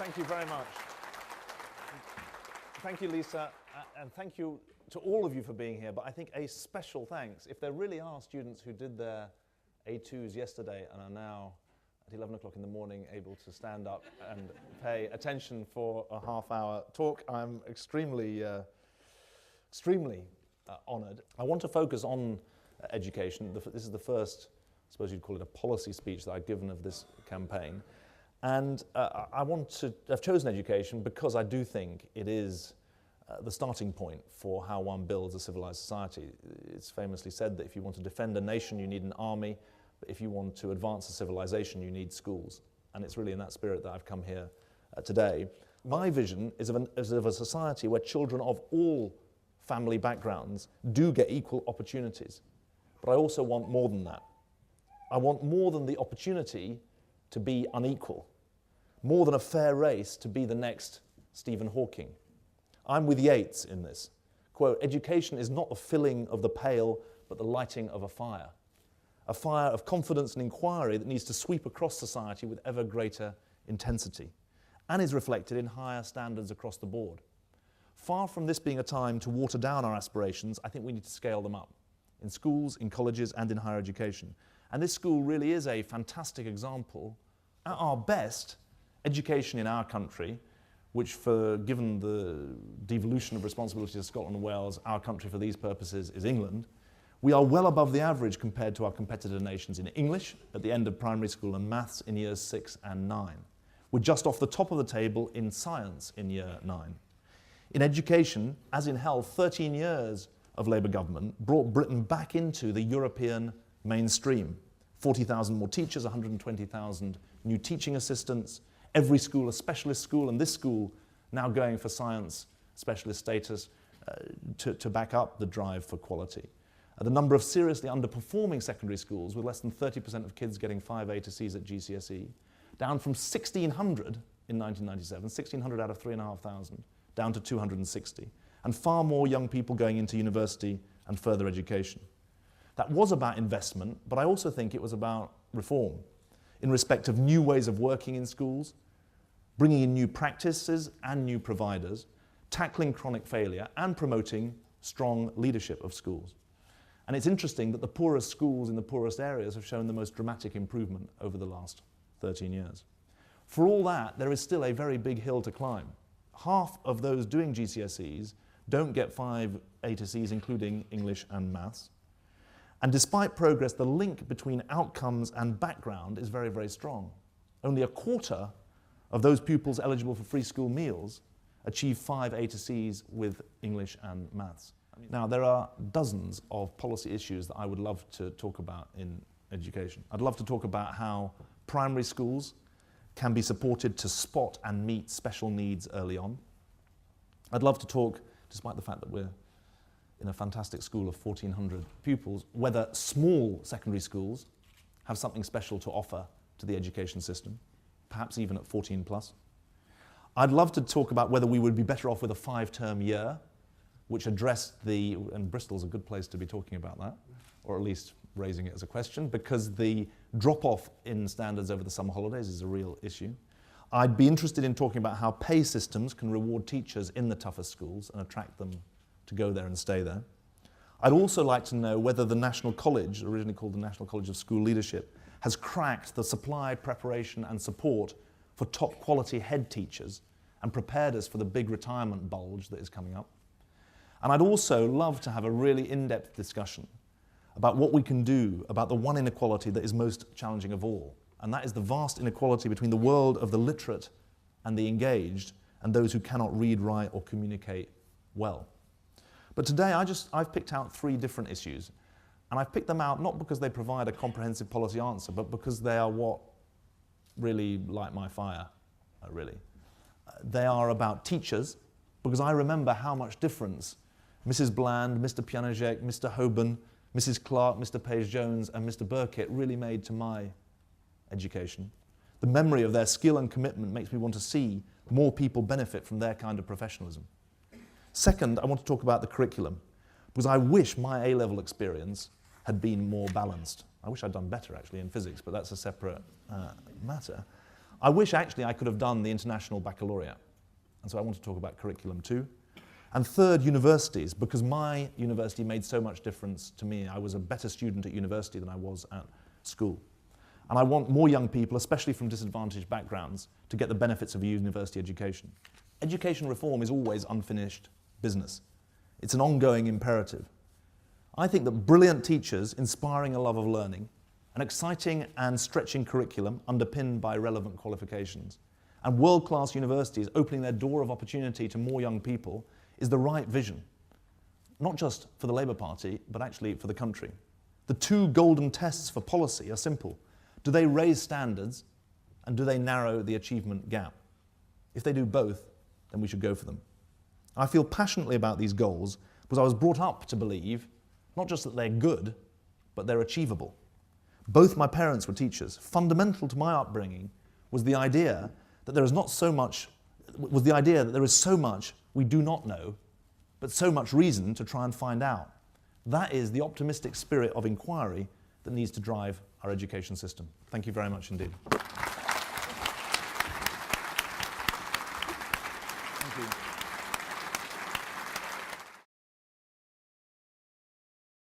Thank you very much. Thank you, Lisa, and thank you to all of you for being here, but I think a special thanks, if there really are students who did their A2s yesterday and are now at 11 o'clock in the morning able to stand up and pay attention for a half-hour talk, I'm extremely honoured. I want to focus on education. This is the first, I suppose you'd call it a policy speech that I've given of this campaign. And I've chosen education because I do think it is the starting point for how one builds a civilized society. It's famously said that if you want to defend a nation, you need an army, but if you want to advance a civilization, you need schools. And it's really in that spirit that I've come here today. My vision is of a society where children of all family backgrounds do get equal opportunities. But I also want more than that. I want more than the opportunity to be unequal, more than a fair race to be the next Stephen Hawking. I'm with Yeats in this. Quote, education is not the filling of the pail, but the lighting of a fire of confidence and inquiry that needs to sweep across society with ever greater intensity and is reflected in higher standards across the board. Far from this being a time to water down our aspirations, I think we need to scale them up in schools, in colleges, and in higher education. And this school really is a fantastic example. At our best, education in our country, which given the devolution of responsibility to Scotland and Wales, our country for these purposes is England, we are well above the average compared to our competitor nations in English at the end of primary school and maths in years 6 and 9. We're just off the top of the table in science in year 9. In education, as in health, 13 years of Labour government brought Britain back into the European mainstream. 40,000 more teachers, 120,000 new teaching assistants, every school a specialist school, and this school now going for science specialist status to back up the drive for quality. The number of seriously underperforming secondary schools, with less than 30% of kids getting 5 A to Cs at GCSE, down from 1,600 in 1997, 1,600 out of 3,500, down to 260, and far more young people going into university and further education. That was about investment, but I also think it was about reform in respect of new ways of working in schools, bringing in new practices and new providers, tackling chronic failure and promoting strong leadership of schools. And it's interesting that the poorest schools in the poorest areas have shown the most dramatic improvement over the last 13 years. For all that, there is still a very big hill to climb. Half of those doing GCSEs don't get 5 A to Cs, including English and maths. And despite progress, the link between outcomes and background is very, very strong. Only a quarter of those pupils eligible for free school meals achieve 5 A to Cs with English and maths. Now, there are dozens of policy issues that I would love to talk about in education. I'd love to talk about how primary schools can be supported to spot and meet special needs early on. I'd love to talk, despite the fact that we're in a fantastic school of 1,400 pupils, whether small secondary schools have something special to offer to the education system, perhaps even at 14 plus. I'd love to talk about whether we would be better off with a 5-term year, which addressed and Bristol's a good place to be talking about that, or at least raising it as a question, because the drop-off in standards over the summer holidays is a real issue. I'd be interested in talking about how pay systems can reward teachers in the toughest schools and attract them to go there and stay there. I'd also like to know whether the National College, originally called the National College of School Leadership, has cracked the supply, preparation and support for top quality head teachers and prepared us for the big retirement bulge that is coming up. And I'd also love to have a really in-depth discussion about what we can do about the one inequality that is most challenging of all, and that is the vast inequality between the world of the literate and the engaged and those who cannot read, write or communicate well. But today I've picked out 3 different issues, and I've picked them out not because they provide a comprehensive policy answer, but because they are what really light my fire, really. They are about teachers, because I remember how much difference Mrs. Bland, Mr. Pianajek, Mr. Hoban, Mrs. Clark, Mr. Page-Jones and Mr. Burkitt really made to my education. The memory of their skill and commitment makes me want to see more people benefit from their kind of professionalism. Second, I want to talk about the curriculum, because I wish my A-level experience had been more balanced. I wish I'd done better, actually, in physics, but that's a separate matter. I wish actually I could have done the International Baccalaureate. And so I want to talk about curriculum too. And third, universities, because my university made so much difference to me. I was a better student at university than I was at school. And I want more young people, especially from disadvantaged backgrounds, to get the benefits of a university education. Education reform is always unfinished business. It's an ongoing imperative. I think that brilliant teachers inspiring a love of learning, an exciting and stretching curriculum underpinned by relevant qualifications, and world-class universities opening their door of opportunity to more young people is the right vision, not just for the Labour Party, but actually for the country. The two golden tests for policy are simple. Do they raise standards, and do they narrow the achievement gap? If they do both, then we should go for them. I feel passionately about these goals because I was brought up to believe not just that they're good, but they're achievable. Both my parents were teachers. Fundamental to my upbringing was the idea that there is so much we do not know, but so much reason to try and find out. That is the optimistic spirit of inquiry that needs to drive our education system. Thank you very much indeed.